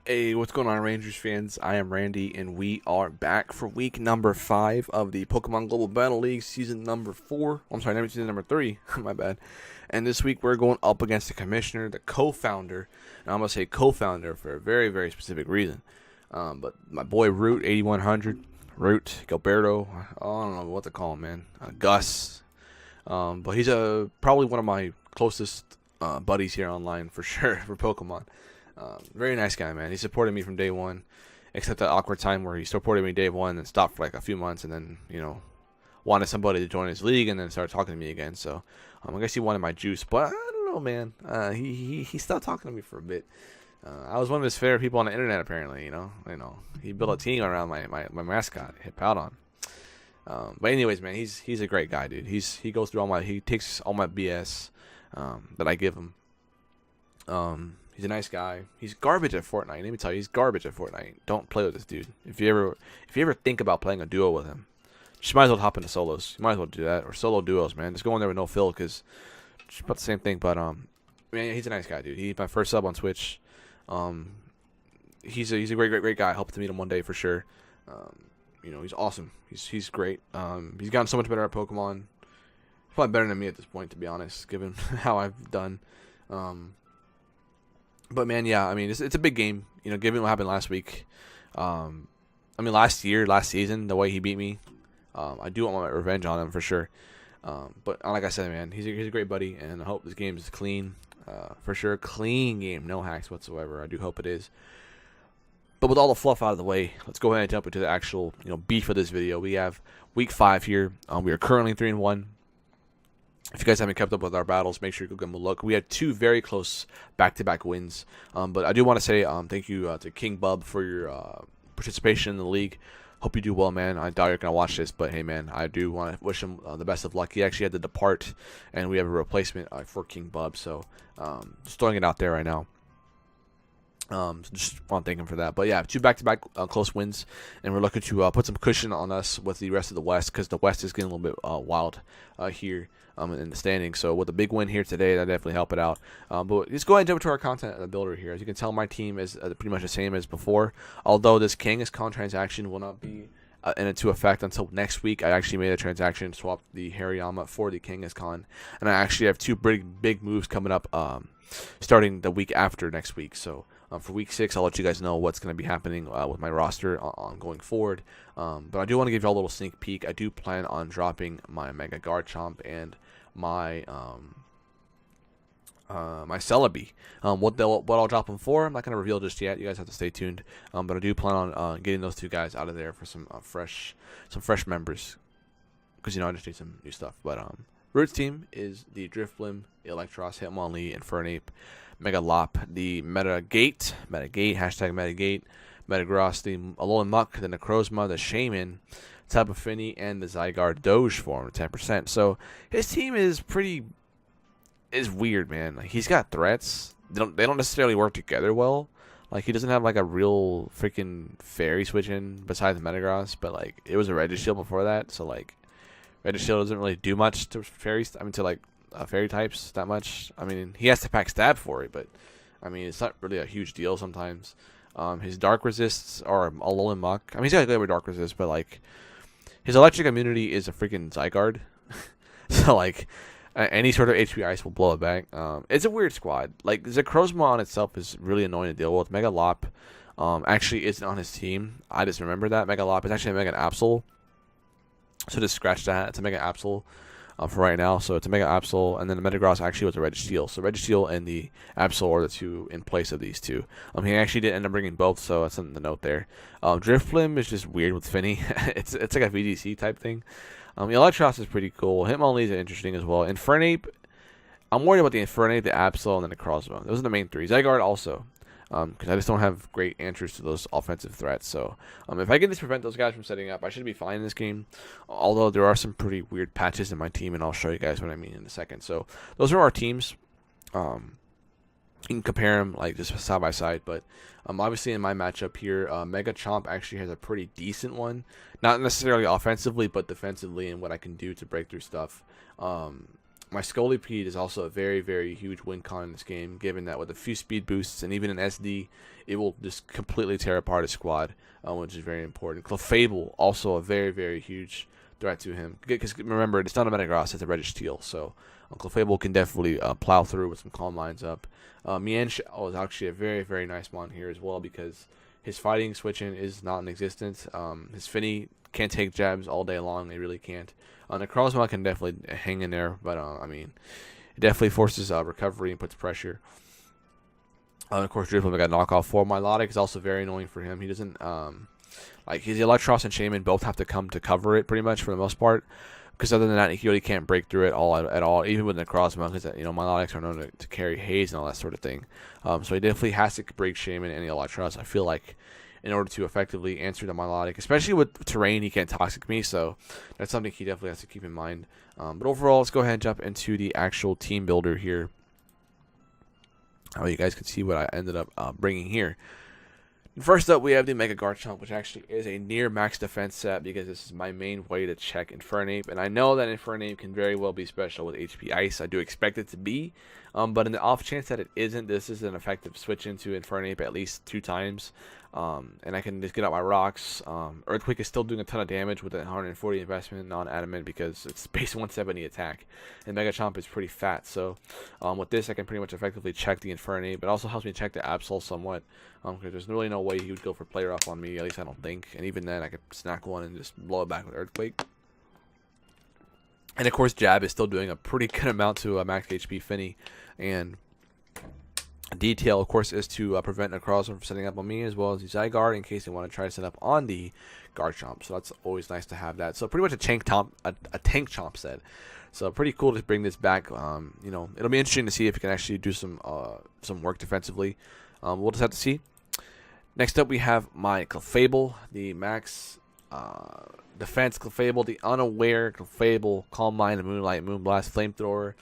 Hey, what's going on, Rangers fans? I am Randy, and we are back for week number 5 of the Pokemon Global Battle League, season number 4. I'm sorry, season number 3. My bad. And this week we're going up against the commissioner, the co-founder, and I'm gonna say co-founder for a very, very specific reason. But my boy Root, 8100, Root Gilberto, I don't know what to call him, man. Gus. But he's probably one of my closest buddies here online for sure for Pokemon. Very nice guy, man. He supported me from day one, except that awkward time where he supported me day one and stopped for like a few months, and then wanted somebody to join his league, and then started talking to me again. So I guess he wanted my juice, but I don't know, man. He stopped talking to me for a bit. I was one of his favorite people on the internet, apparently. He built a team around my mascot, Hit Powdon. But anyways, man, he's a great guy, dude. He goes through he takes all my BS that I give him. He's a nice guy. He's garbage at Fortnite. Let me tell you, he's garbage at Fortnite. Don't play with this dude. If you ever think about playing a duo with him, you might as well hop into solos. You might as well do that, or solo duos, man. Just go in there with no fill, because it's about the same thing. But man, he's a nice guy, dude. He's my first sub on Twitch. He's a great guy. I hope to meet him one day for sure. He's awesome. He's great. He's gotten so much better at Pokemon. He's probably better than me at this point, to be honest, given how I've done. But man, yeah, I mean, it's a big game, given what happened last week. Last season, the way he beat me, I do want my revenge on him for sure. But like I said, man, he's a great buddy, and I hope this game is clean, for sure, clean game, no hacks whatsoever. I do hope it is. But with all the fluff out of the way, let's go ahead and jump into the actual, beef of this video. We have week 5 here. We are currently 3-1. If you guys haven't kept up with our battles, make sure you go give them a look. We had 2 very close back-to-back wins. But I do want to say thank you to King Bub for your participation in the league. Hope you do well, man. I doubt you're going to watch this, but hey, man, I do want to wish him the best of luck. He actually had to depart, and we have a replacement for King Bub. So just throwing it out there right now. Just want to thank him for that. But yeah, 2 back-to-back close wins, and we're looking to put some cushion on us with the rest of the West, because the West is getting a little bit wild here in the standings. So with a big win here today, that definitely help it out. But let's go ahead and jump into our content builder here. As you can tell, my team is pretty much the same as before, although this Kangaskhan transaction will not be into effect until next week. I actually made a transaction, swapped the Hariyama for the Kangaskhan, and I actually have 2 big moves coming up starting the week after next week. So for week 6, I'll let you guys know what's going to be happening with my roster on going forward. But I do want to give y'all a little sneak peek. I do plan on dropping my Mega Garchomp and my my Celebi. What I'll drop them for, I'm not going to reveal just yet. You guys have to stay tuned. But I do plan on getting those 2 guys out of there for some fresh members, because I just need some new stuff. But Root's team is the Drifblim, Electros, Hitmonlee, Infernape, Megalop, the Metagate, hashtag Metagate, Metagross, the Alolan Muck, the Necrozma, the Shaman, Tapu Fini, and the Zygarde Doge form, 10%. So his team is weird, man. Like, he's got threats. They don't necessarily work together well. Like, he doesn't have like a real freaking fairy switch in besides Metagross, but like it was a Registeel before that, so like Registeel doesn't really do much to fairies. Fairy types that much. He has to pack stab for it, but it's not really a huge deal sometimes. His dark resists are Alolan Muck. He's got a good dark resist, but like his electric immunity is a freaking Zygarde. So like any sort of HP ice will blow it back. It's a weird squad. Like Necrozma on itself is really annoying to deal with. Megalop actually isn't on his team. I just remember that Megalop is actually a Mega Absol. So just scratch that. It's a Mega Absol for right now. So it's a Mega Absol, and then the Metagross actually was a Registeel. So Registeel and the Absol are the 2 in place of these 2. He actually did end up bringing both, so that's something to note there. Drifblim is just weird with Finny. it's like a VGC type thing. Electros is pretty cool. Hitmonlee is interesting as well. Infernape, I'm worried about the Infernape, the Absol, and then the Necrozma. Those are the main 3. Zygarde also, because I just don't have great answers to those offensive threats. So if I can just prevent those guys from setting up, I should be fine in this game. Although there are some pretty weird patches in my team, and I'll show you guys what I mean in a second. So those are our teams. You can compare them like just side by side, but obviously in my matchup here, Mega Chomp actually has a pretty decent one. Not necessarily offensively, but defensively, and what I can do to break through stuff. My Scolipede is also a very, very huge win con in this game, given that with a few speed boosts and even an SD, it will just completely tear apart a squad, which is very important. Clefable, also a very, very huge threat to him. Because remember, it's not a Metagross, it's a Registeel, so Clefable can definitely plow through with some Calm Lines up. Mienshao is actually a very, very nice mon here as well, because his fighting switching is not in existence. His Finny can't take jabs all day long, they really can't. The Crossmon can definitely hang in there, but I mean, it definitely forces recovery and puts pressure. Of course, Drifloon got knockoff 4. Milotic is also very annoying for him. He doesn't like his Electros and Shaman both have to come to cover it pretty much for the most part. Because other than that, he really can't break through it at all, even with the Crossmon, because Milotics are known to carry haze and all that sort of thing. So he definitely has to break Shaman and the Electros, I feel like, in order to effectively answer the Milotic. Especially with terrain, he can't Toxic me, so that's something he definitely has to keep in mind. But overall, let's go ahead and jump into the actual team builder here. You guys can see what I ended up bringing here. First up, we have the Mega Garchomp, which actually is a near max defense set, because this is my main way to check Infernape. And I know that Infernape can very well be special with HP Ice. I do expect it to be. But in the off chance that it isn't, this is an effective switch into Infernape at least 2 times. And I can just get out my rocks. Earthquake is still doing a ton of damage with a 140 investment non-adamant, because it's base 170 attack. And Mega Chomp is pretty fat. So with this, I can pretty much effectively check the Infernape. It also helps me check the Absol somewhat. Because there's really no way he would go for player off on me. At least I don't think. And even then, I could snack one and just blow it back with Earthquake. And of course, Jab is still doing a pretty good amount to max HP Finny. And Detail, of course, is to prevent Necrozma from setting up on me, as well as the Zygarde in case they want to try to set up on the Garchomp. So that's always nice to have that. So pretty much a tank chomp set. So pretty cool to bring this back. It'll be interesting to see if it can actually do some work defensively. We'll just have to see. Next up, we have my Clefable, the max defense Clefable, the unaware Clefable, Calm Mind, Moonlight, Moonblast, Flamethrower.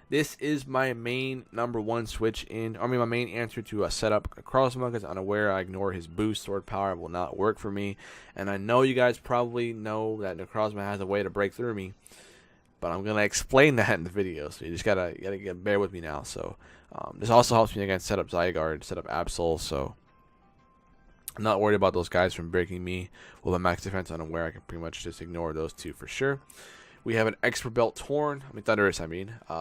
This is my main #1 switch my main answer to set up Necrozma, because unaware, I ignore his boost. Sword Power will not work for me. And I know you guys probably know that Necrozma has a way to break through me, but I'm going to explain that in the video, so you just gotta bear with me now. So this also helps me again set up Zygarde, set up Absol, so I'm not worried about those guys from breaking me. With my max defense unaware, I can pretty much just ignore those 2 for sure. We have an Expert Belt Thundurus,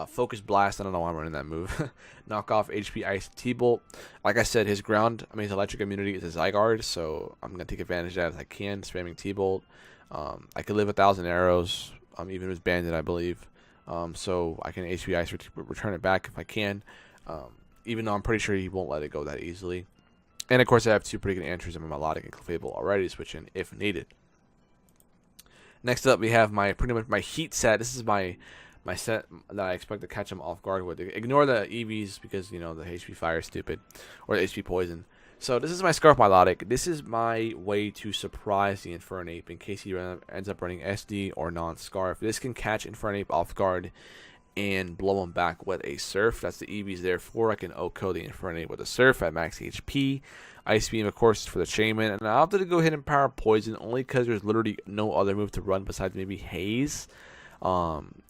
Focus Blast, I don't know why I'm running that move. Knock off HP Ice T-Bolt. Like I said, his electric immunity is a Zygarde, so I'm going to take advantage of that as I can, spamming T-Bolt. I could live 1,000 arrows, even with Bandit, I believe. So I can HP Ice return it back if I can, even though I'm pretty sure he won't let it go that easily. And of course, I have 2 pretty good answers in my Milotic and Clefable already to switch in if needed. Next up, we have pretty much my Heat set. This is my set that I expect to catch him off guard with. Ignore the EVs because the HP Fire is stupid, or the HP Poison. So this is my Scarf Milotic. This is my way to surprise the Infernape in case he ends up running SD or non-Scarf. This can catch Infernape off guard and blow him back with a Surf. That's the EVs there for. I can OHKO the Infernape with a Surf at max HP. Ice Beam, of course, for the Shaman. And I opted to go ahead and power Poison only because there's literally no other move to run besides maybe Haze.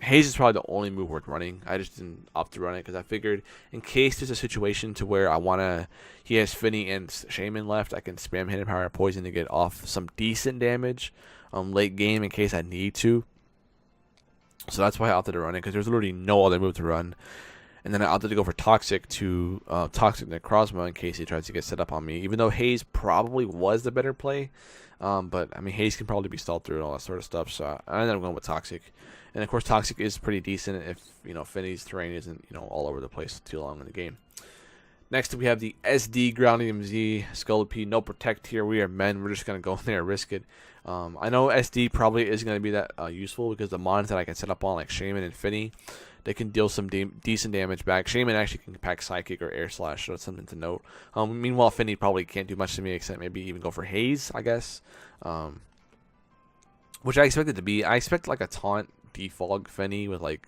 Haze is probably the only move worth running. I just didn't opt to run it because I figured in case there's a situation to where he has Finny and Shaman left, I can spam Hidden Power Poison to get off some decent damage late game in case I need to. So that's why I opted to run it, because there's literally no other move to run. And then I opted to go for Toxic Necrozma in case he tries to get set up on me. Even though Haze probably was the better play. But, Haze can probably be stalled through and all that sort of stuff. So I ended up going with Toxic. And, of course, Toxic is pretty decent if, Finny's terrain isn't, all over the place too long in the game. Next, we have the SD Grounding MZ Scolipede. No Protect here. We are men. We're just going to go in there and risk it. I know SD probably isn't going to be that useful because the mons that I can set up on, like Shaman and Finny, they can deal some decent damage back. Shaman actually can pack Psychic or Air Slash, so that's something to note. Meanwhile, Finny probably can't do much to me except maybe even go for Haze, I guess. Which I expect it to be. I expect like a Taunt Defog Finny with like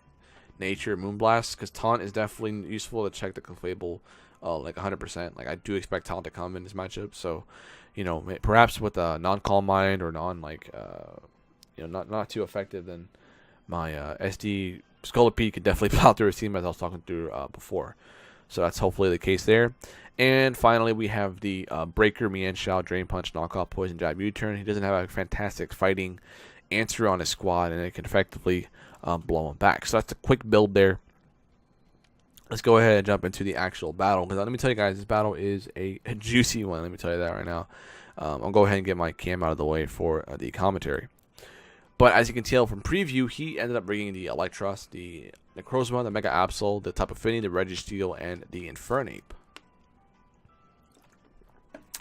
Nature Moonblast, because Taunt is definitely useful to check the Clefable like 100%. Like I do expect Taunt to come in this matchup, so perhaps with a non-Calm Mind or not too effective, then my SD Scolipede could definitely plow through his team, as I was talking through before. So that's hopefully the case there. And finally, we have the Breaker, Mienshao, Drain Punch, Knockoff, Poison Jab, U-Turn. He doesn't have a fantastic fighting answer on his squad, and it can effectively blow him back. So that's a quick build there. Let's go ahead and jump into the actual battle, because let me tell you guys, this battle is a juicy one. Let me tell you that right now. I'll go ahead and get my cam out of the way for the commentary. But as you can tell from preview, he ended up bringing the Electros, the Necrozma, the Mega Absol, the Tapu Fini, the Registeel, and the Infernape.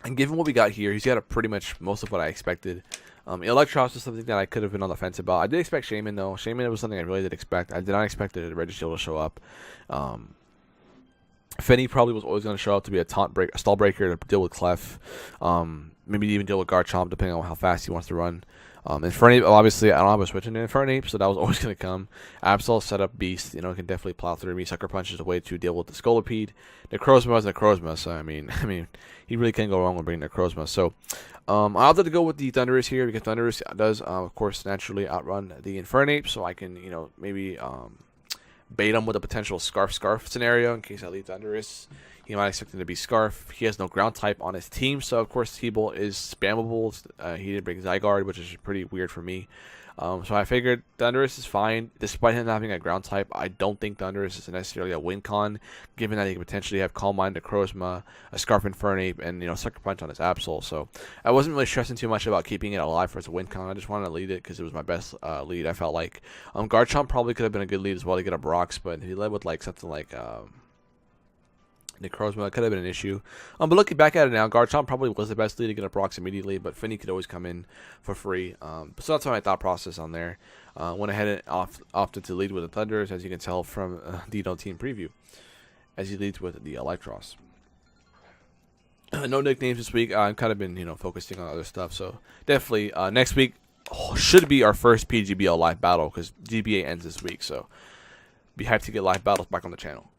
And given what we got here, he's got a pretty much most of what I expected. Electros was something that I could have been on the fence about. I did expect Shaman, though. Shaman was something I really did expect. I did not expect the Registeel to show up. Fini probably was always going to show up to be a stall breaker to deal with Clef. Maybe even deal with Garchomp, depending on how fast he wants to run. Infernape, obviously, I don't have a switch into Infernape, so that was always going to come. Absol, setup beast, can definitely plow through me. Sucker Punch is a way to deal with the Scolipede. Necrozma is Necrozma, so I mean, he really can't go wrong with bringing Necrozma. So, I'll have to go with the Thundurus here, because Thundurus does, of course, naturally outrun the Infernape, so I can, maybe bait him with a potential Scarf scenario in case I leave Thundurus. He might expect him to be Scarf. He has no ground type on his team, so of course T-Bolt is spammable. He did bring Zygarde, which is pretty weird for me. So I figured Thundurus is fine. Despite him having a ground type, I don't think Thundurus is necessarily a win con, given that he could potentially have Calm Mind, Necrozma, a Scarf Infernape, and Sucker Punch on his Absol. So I wasn't really stressing too much about keeping it alive for as a win con. I just wanted to lead it because it was my best lead, I felt like. Garchomp probably could have been a good lead as well to get up rocks, but he led with like something like Necrozma could have been an issue. But looking back at it now, Garchomp probably was the best lead to get up rocks immediately, but Fini could always come in for free. So that's my thought process on there. Went ahead and opted to lead with the Thunders, as you can tell from Dino Team Preview, as he leads with the Electros. No nicknames this week. I've kind of been, focusing on other stuff. So definitely next week should be our first PGBL live battle, because GBA ends this week. So be hyped to get live battles back on the channel.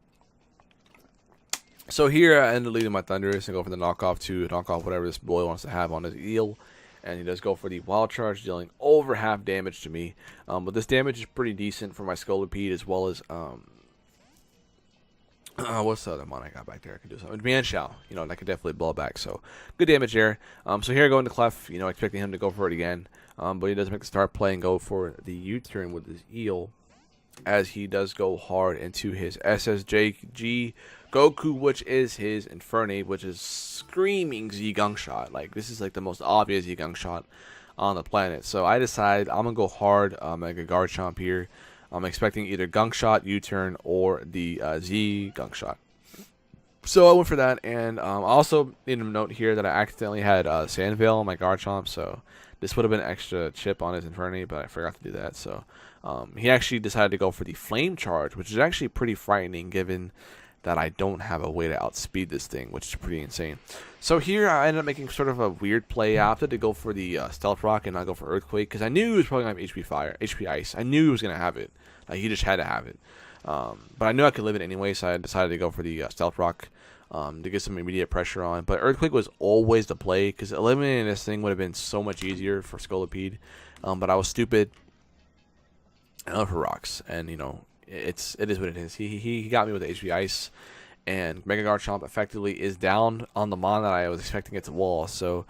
So here I ended up leading my Thundurus and go for the knockoff to knock off whatever this boy wants to have on his eel. And he does go for the Wild Charge, dealing over half damage to me. But this damage is pretty decent for my Scolipede, as well as what's the other mon I got back there? I can do something. Mienshao, that could definitely blow back. So good damage there. So here going to Clef, expecting him to go for it again. But he does make the start play and go for the U-turn with his eel, as he does go hard into his SSJG Goku, which is his Infernape, which is screaming Z-Gung Shot. Like, this is like the most obvious Z-Gung Shot on the planet. So I decide I'm going to go hard like a Garchomp here. I'm expecting either Gunk Shot, U-Turn, or the Z-Gung Shot. So I went for that, and I also need to note here that I accidentally had Sand Veil on my Garchomp, so this would have been an extra chip on his Infernape, but I forgot to do that. So he actually decided to go for the Flame Charge, which is actually pretty frightening given that I don't have a way to outspeed this thing, which is pretty insane. So here I ended up making sort of a weird play. I opted to go for the Stealth Rock and not go for Earthquake, because I knew he was probably going to have HP Fire, HP Ice. I knew he was going to have it. Like, he just had to have it. But I knew I could live it anyway, so I decided to go for the Stealth Rock to get some immediate pressure on. But Earthquake was always the play, because eliminating this thing would have been so much easier for Scolipede. But I was stupid. I went for Rocks, and it is what it is. He got me with the HP Ice, and Mega Garchomp effectively is down on the mon that I was expecting it to wall. So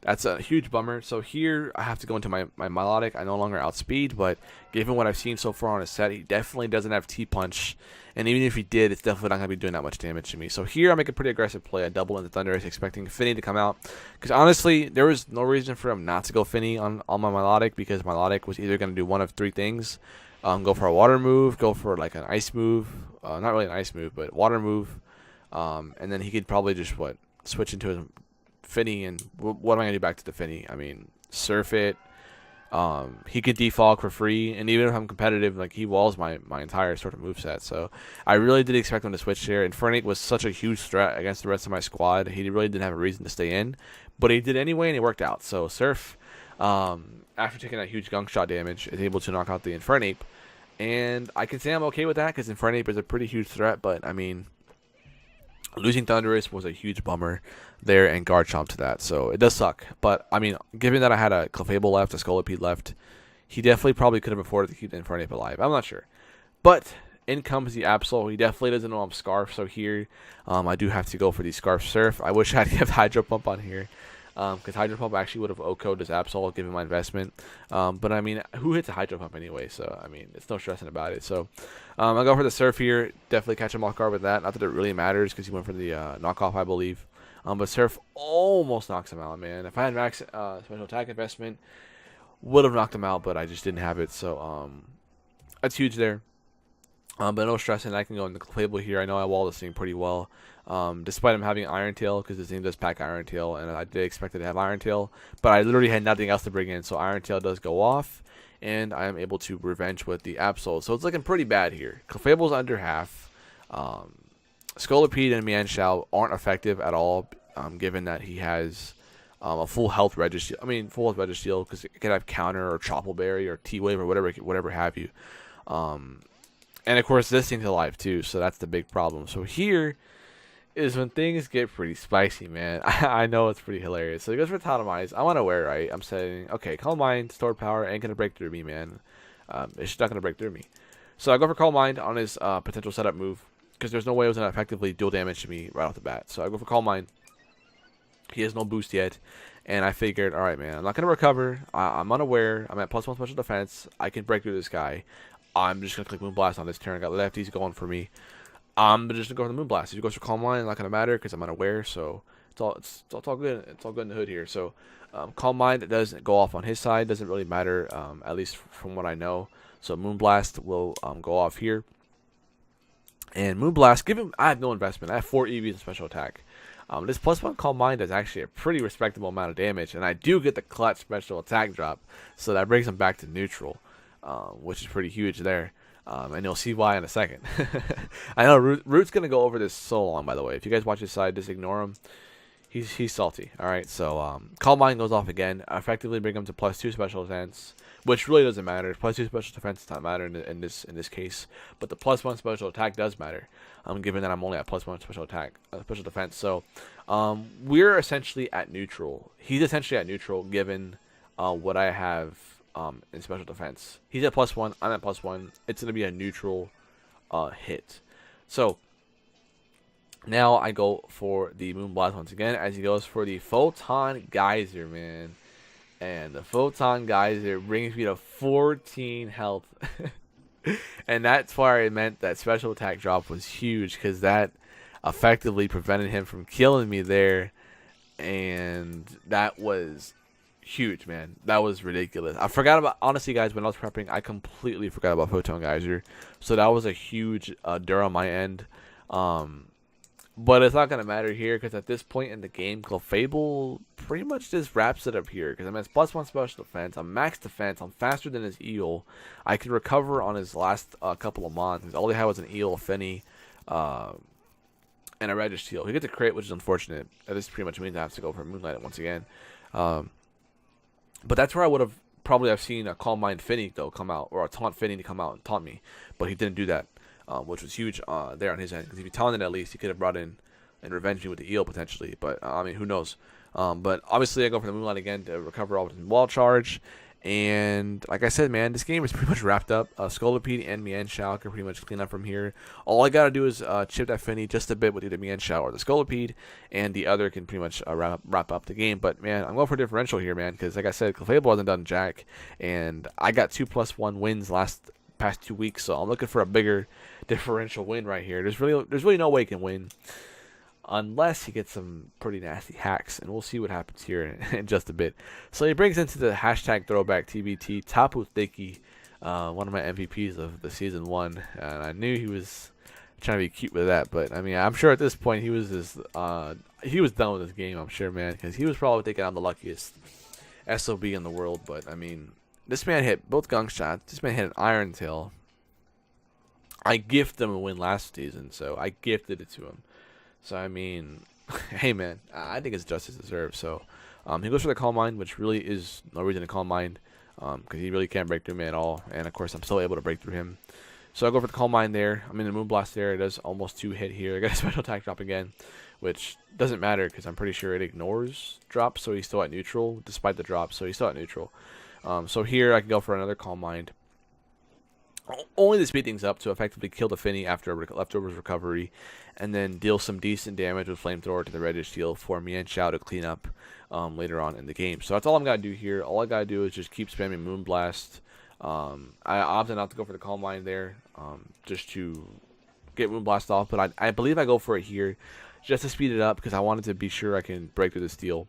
that's a huge bummer. So here I have to go into my Milotic. I no longer outspeed, but given what I've seen so far on his set, he definitely doesn't have T-Punch. And even if he did, it's definitely not going to be doing that much damage to me. So here I make a pretty aggressive play. I double into Thundurus, expecting Fini to come out. Because honestly, there was no reason for him not to go Fini on my Milotic, because Milotic was either going to do one of three things. Go for a water move, go for like an ice move. Not really an ice move, but water move. And then he could probably just, switch into his Fini, and what am I going to do back to the Fini? I mean, surf it. He could defog for free, and even if I'm competitive, like, he walls my entire sort of moveset. So I really did expect him to switch there. Infernape was such a huge threat against the rest of my squad. He really didn't have a reason to stay in, but he did anyway, and it worked out. So Surf, after taking that huge Gunk Shot damage, is able to knock out the Infernape, and I can say I'm okay with that, because Infernape is a pretty huge threat. But I mean, losing Thundurus was a huge bummer there, and Garchomp to that, so it does suck. But I mean, given that I had a Clefable left, a Scolipede left, he definitely probably could have afforded to keep the Infernape alive. I'm not sure. But in comes the Absol. He definitely doesn't know I'm Scarf, so here I do have to go for the Scarf Surf. I wish I had kept Hydro Pump on here, because Hydro Pump actually would have OHKO'd this Absol given my investment. But I mean, who hits a Hydro Pump anyway? So I mean, it's no stressing about it. So I'll go for the Surf here. Definitely catch him off guard with that. Not that it really matters because he went for the knockoff, I believe. But Surf almost knocks him out, man. If I had max special attack investment, would have knocked him out, but I just didn't have it. So that's huge there. But no stressing. I can go in the playable here. I know I wall this thing pretty well. Despite him having Iron Tail, because this thing does pack Iron Tail, and I did expect it to have Iron Tail, but I literally had nothing else to bring in, so Iron Tail does go off, and I am able to revenge with the Absol. So it's looking pretty bad here. Clefable's under half. Scolipede and Mienshao aren't effective at all, given that he has a full health Registeel. I mean, full health Registeel, because it could have Counter or Choppleberry or T-Wave or whatever have you. And of course, this thing's alive too, so that's the big problem. So here is when things get pretty spicy, man. I know it's pretty hilarious. So he goes for Totemize. I'm unaware, right? I'm saying, okay, Calm Mind, Stored Power, ain't gonna break through me, man. It's just not gonna break through me. So I go for Calm Mind on his potential setup move, because there's no way it was gonna effectively deal damage to me right off the bat. So I go for Calm Mind. He has no boost yet, and I figured, all right, man, I'm not gonna recover. I'm unaware. I'm at +1 special defense. I can break through this guy. I'm just going to click Moonblast on this turn. I got lefties going for me. I'm just going to go for the Moonblast. If he goes for Calm Mind, it's not going to matter because I'm unaware. So it's all good. It's all good in the hood here. So Calm Mind does go off on his side. Doesn't really matter, at least from what I know. So Moonblast will go off here. And Moonblast, I have no investment. I have 4 EVs in special attack. This +1 Calm Mind does actually a pretty respectable amount of damage. And I do get the clutch special attack drop. So that brings him back to neutral. Which is pretty huge there, and you'll see why in a second. I know Root's gonna go over this so long, by the way. If you guys watch his side, just ignore him. He's salty. All right, so Calm Mind goes off again. Effectively bring him to +2 special defense, which really doesn't matter. +2 special defense does not matter in this case, but the +1 special attack does matter. Given that I'm only at +1 special attack, special defense, so we're essentially at neutral. He's essentially at neutral, given what I have. In special defense, he's at +1. I'm at +1. It's gonna be a neutral hit. So now I go for the Moonblast once again, as he goes for the Photon Geyser, man. And the Photon Geyser brings me to 14 health, and that's why it meant that special attack drop was huge, because that effectively prevented him from killing me there, and that was huge, man. That was ridiculous. I forgot about, honestly, guys, when I was prepping, I completely forgot about Photon Geyser. So that was a huge dur on my end. But it's not going to matter here, because at this point in the game, Clefable pretty much just wraps it up here. Because I'm at +1 special defense. I'm max defense. I'm faster than his Eel. I can recover on his last couple of mons. All he had was an Eel, a Finny, and a Registeel. He gets a crit, which is unfortunate. That just pretty much means I have to go for Moonlight once again. But that's where I would have probably have seen a Calm Mind Finny though come out, or a Taunt Finny to come out and taunt me, but he didn't do that, which was huge there on his end. Because if he taunted, at least he could have brought in and revenged me with the Eel potentially. But I mean, who knows? But obviously I go for the Moonlight again to recover all of his wall charge. And like I said, man, this game is pretty much wrapped up. Scolipede and Mienshao can pretty much clean up from here. All I gotta do is chip that Finny just a bit with either Mienshao or the Scolipede, and the other can pretty much wrap up the game. But man, I'm going for differential here, man, because like I said, Clefable hasn't done jack, and I got 2+1 wins past 2 weeks, so I'm looking for a bigger differential win right here. There's really no way he can win, unless he gets some pretty nasty hacks, and we'll see what happens here in just a bit. So he brings into the hashtag throwback TBT Tapu Thiki, one of my MVPs of the season 1, and I knew he was trying to be cute with that, but I mean, I'm sure at this point he was just he was done with this game, I'm sure, man, because he was probably thinking I'm the luckiest SOB in the world. But I mean, this man hit both gunk shots. This man hit an Iron Tail. I gifted him a win last season, so I gifted it to him. So I mean, hey man, I think it's justice deserved. So he goes for the Calm Mind, which really is no reason to Calm Mind, because he really can't break through me at all. And of course, I'm still able to break through him. So I go for the Calm Mind there. I'm in the Moonblast there. It does almost 2 hit here. I got a special attack drop again, which doesn't matter because I'm pretty sure it ignores drops, so he's still at neutral despite the drop. So he's still at neutral. So here I can go for another Calm Mind. only to speed things up to effectively kill the Finny after a leftovers recovery, and then deal some decent damage with Flamethrower to the Reddish Steel for me and Shao to clean up later on in the game. So that's all I'm going to do here. All I got to do is just keep spamming Moonblast. I opted not to go for the Calm Mind there just to get Moonblast off, but I believe I go for it here just to speed it up because I wanted to be sure I can break through the Steel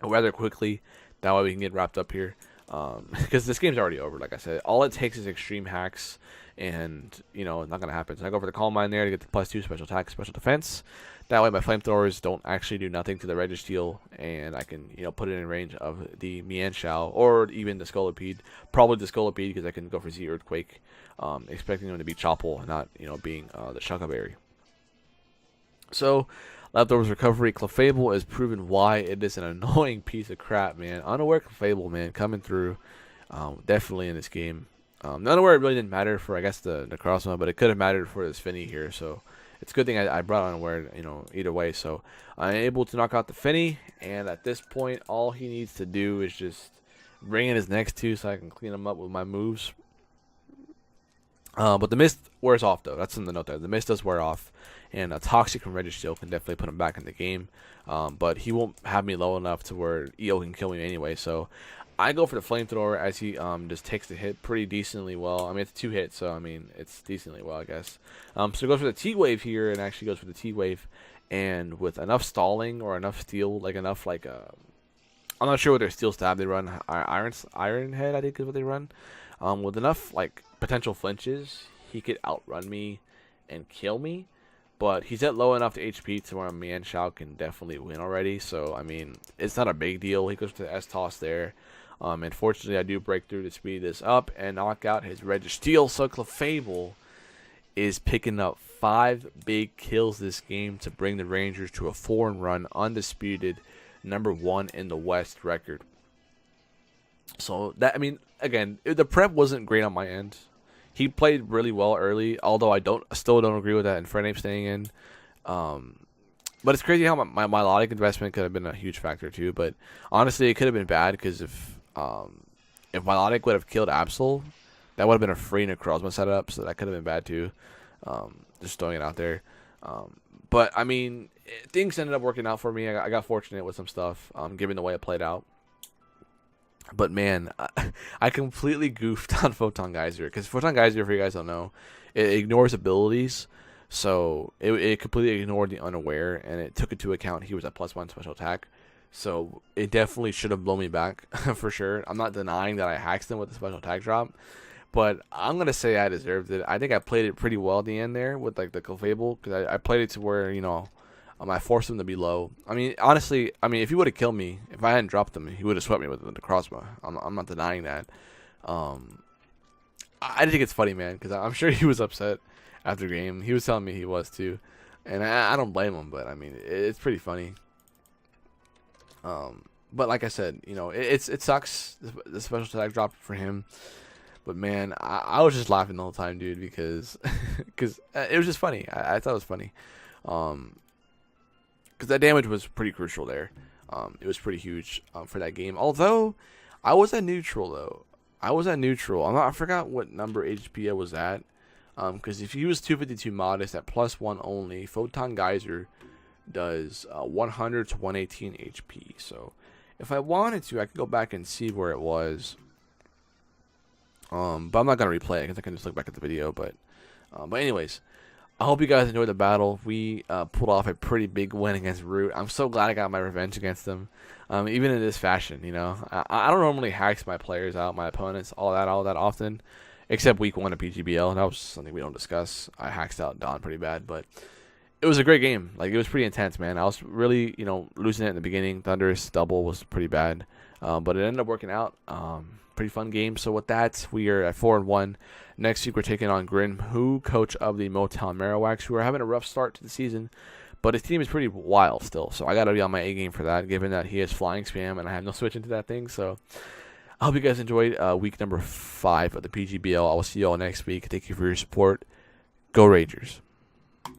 rather quickly. That way we can get wrapped up here. Because this game's already over, like I said. All it takes is extreme hacks, and, you know, it's not going to happen. So I go for the Calm Mind there to get the +2 special attack, special defense. That way my Flamethrowers don't actually do nothing to the Reddish Steel, and I can, you know, put it in range of the Mian Shao, or even the Scolipede. Probably the Scolipede, because I can go for Z Earthquake, expecting them to be Choppel, not, you know, being the Shuckaberry. So, Leftovers Recovery. Clefable is proven why it is an annoying piece of crap, man. Unaware Clefable, man, coming through definitely in this game. Unaware really didn't matter for, I guess, the Crossma, but it could have mattered for this Finny here. So it's a good thing I brought Unaware, you know, either way. So I'm able to knock out the Finny, and at this point, all he needs to do is just bring in his next two so I can clean him up with my moves. But the mist wears off, though. That's something to note there. The mist does wear off, and a Toxic from Reddish Steel can definitely put him back in the game. But he won't have me low enough to where EO can kill me anyway. So I go for the Flamethrower as he just takes the hit pretty decently well. I mean, it's 2 hits, so I mean, it's decently well, I guess. So he goes for the T-Wave here, and actually goes for the T-Wave. And with enough stalling or enough steel, like enough, like, I'm not sure what their steel stab they run. Iron Head, I think, is what they run. With enough, like, potential flinches, he could outrun me and kill me. But he's at low enough to HP to where Mian Shao can definitely win already. So, I mean, it's not a big deal. He goes to the S-Toss there. And fortunately, I do break through to speed this up and knock out his Reddish Steel. So, Clefable is picking up 5 big kills this game to bring the Rangers to a 4-run, undisputed, #1 in the West record. So, that, I mean, again, the prep wasn't great on my end. He played really well early, although I still don't agree with that Infernape staying in. But it's crazy how my melodic investment could have been a huge factor too. But honestly, it could have been bad because if melodic would have killed Absol, that would have been a free Necrozma setup, so that could have been bad too. Just throwing it out there. But I mean, things ended up working out for me. I got fortunate with some stuff, given the way it played out. But man, I completely goofed on Photon Geyser, because Photon Geyser, for you guys don't know, it ignores abilities. So it completely ignored the Unaware, and it took into account he was at +1 special attack. So it definitely should have blown me back for sure. I'm not denying that I hacked him with the special attack drop, but I'm gonna say I deserved it. I think I played it pretty well at the end there with like the Clefable, because I played it to where, you know, I forced him to be low. I mean, honestly, if he would have killed me, if I hadn't dropped him, he would have swept me with the Crossbow. I'm not denying that. I think it's funny, man, because I'm sure he was upset after the game. He was telling me he was too, and I don't blame him. But I mean, it's pretty funny. But like I said, you know, it sucks the special attack drop for him. But man, I was just laughing the whole time, dude, because it was just funny. I thought it was funny. Because that damage was pretty crucial there. It was pretty huge for that game. Although, I was at neutral, though. I forgot what number HP I was at. Because if you use 252 modest at +1 only, Photon Geyser does 100 to 118 HP. So, if I wanted to, I could go back and see where it was. But I'm not going to replay it, because I can just look back at the video. But anyways, I hope you guys enjoyed the battle. We pulled off a pretty big win against Root. I'm so glad I got my revenge against them, even in this fashion. You know, I don't normally hack my players out, my opponents, all that often, except week 1 of PGBL. That was something we don't discuss. I hacked out Don pretty bad, but it was a great game. Like, it was pretty intense, man. I was really, you know, losing it in the beginning. Thunderous double was pretty bad, but it ended up working out. Pretty fun game. So with that, we are at 4-1. Next week, we're taking on Grim, who coach of the Motown Marowaks, who are having a rough start to the season, but his team is pretty wild still. So I got to be on my A game for that, given that he has flying spam and I have no switch into that thing. So I hope you guys enjoyed week number 5 of the PGBL. I will see you all next week. Thank you for your support. Go Rangers.